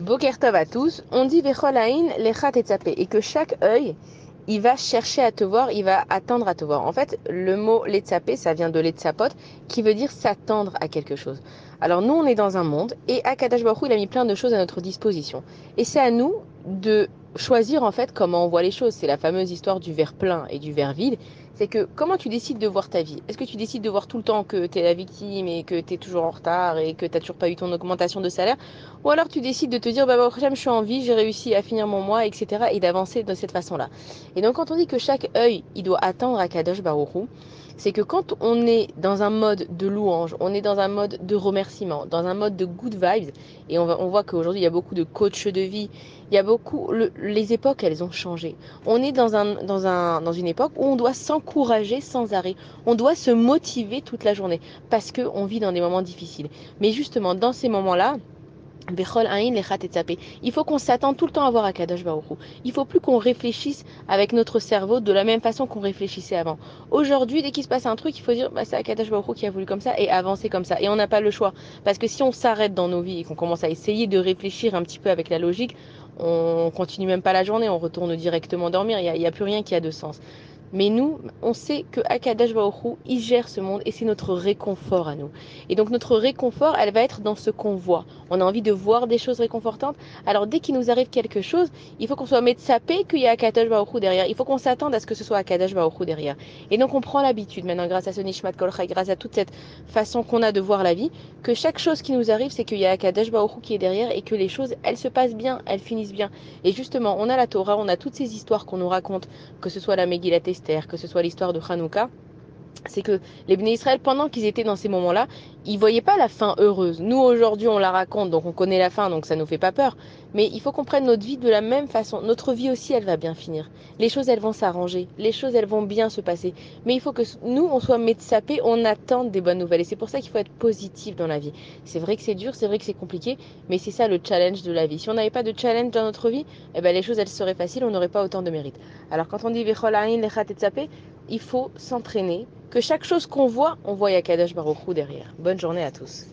Boker Tov à tous, on dit Vechol Ain Lechat Etzapé et que chaque œil, il va chercher à te voir, il va attendre à te voir. En fait, le mot Letzapé, ça vient de Letzapot, qui veut dire s'attendre à quelque chose. Alors nous, on est dans un monde et Akadosh Baruch Hu, il a mis plein de choses à notre disposition. Et c'est à nous de choisir en fait comment on voit les choses. C'est la fameuse histoire du verre plein et du verre vide. C'est que comment tu décides de voir ta vie? Est-ce que tu décides de voir tout le temps que tu es la victime et que tu es toujours en retard et que tu n'as toujours pas eu ton augmentation de salaire? Ou alors tu décides de te dire, bah, je suis en vie, j'ai réussi à finir mon mois, etc. et d'avancer de cette façon-là. Et donc quand on dit que chaque œil, il doit attendre à Kadosh Baruch Hu, c'est que quand on est dans un mode de louange, on est dans un mode de remerciement, dans un mode de good vibes, et on voit qu'aujourd'hui il y a beaucoup de coachs de vie, il y a beaucoup, les époques elles ont changé. On est dans une époque où on doit s'encourager sans arrêt, on doit se motiver toute la journée, parce qu'on vit dans des moments difficiles. Mais justement, dans ces moments-là, il faut qu'on s'attende tout le temps à voir Akadosh Baruch Hu. Il faut plus qu'on réfléchisse avec notre cerveau de la même façon qu'on réfléchissait avant. Aujourd'hui, dès qu'il se passe un truc, il faut dire bah, c'est Akadosh Baruch Hu qui a voulu comme ça et avancer comme ça. Et on n'a pas le choix. Parce que si on s'arrête dans nos vies et qu'on commence à essayer de réfléchir un petit peu avec la logique, on continue même pas la journée, on retourne directement dormir. Il y a plus rien qui a de sens. Mais nous, on sait que Akadosh Baruch Hu, il gère ce monde et c'est notre réconfort à nous. Et donc notre réconfort, elle va être dans ce qu'on voit. On a envie de voir des choses réconfortantes. Alors dès qu'il nous arrive quelque chose, il faut qu'on soit métsapé qu'il y a Akadosh Baruch Hu derrière. Il faut qu'on s'attende à ce que ce soit Akadosh Baruch Hu derrière. Et donc on prend l'habitude maintenant, grâce à ce Nishmat Kol Chai, grâce à toute cette façon qu'on a de voir la vie, que chaque chose qui nous arrive, c'est qu'il y a Akadosh Baruch Hu qui est derrière et que les choses, elles se passent bien, elles finissent bien. Et justement, on a la Torah, on a toutes ces histoires qu'on nous raconte, que ce soit la Megillat Esther, que ce soit l'histoire de Hanouka, c'est que les Bnei Israël, pendant qu'ils étaient dans ces moments-là, ils voyaient pas la fin heureuse. Nous, aujourd'hui, on la raconte, donc on connaît la fin, donc ça nous fait pas peur. Mais il faut qu'on prenne notre vie de la même façon. Notre vie aussi, elle va bien finir. Les choses, elles vont s'arranger. Les choses, elles vont bien se passer. Mais il faut que nous, on soit métsapés, on attende des bonnes nouvelles. Et c'est pour ça qu'il faut être positif dans la vie. C'est vrai que c'est dur, c'est vrai que c'est compliqué, mais c'est ça le challenge de la vie. Si on n'avait pas de challenge dans notre vie, eh ben, les choses, elles seraient faciles, on n'aurait pas autant de mérite. Alors quand on dit il faut s'entraîner, que chaque chose qu'on voit, on voit Yakadosh Baruch Hu derrière. Bonne journée à tous.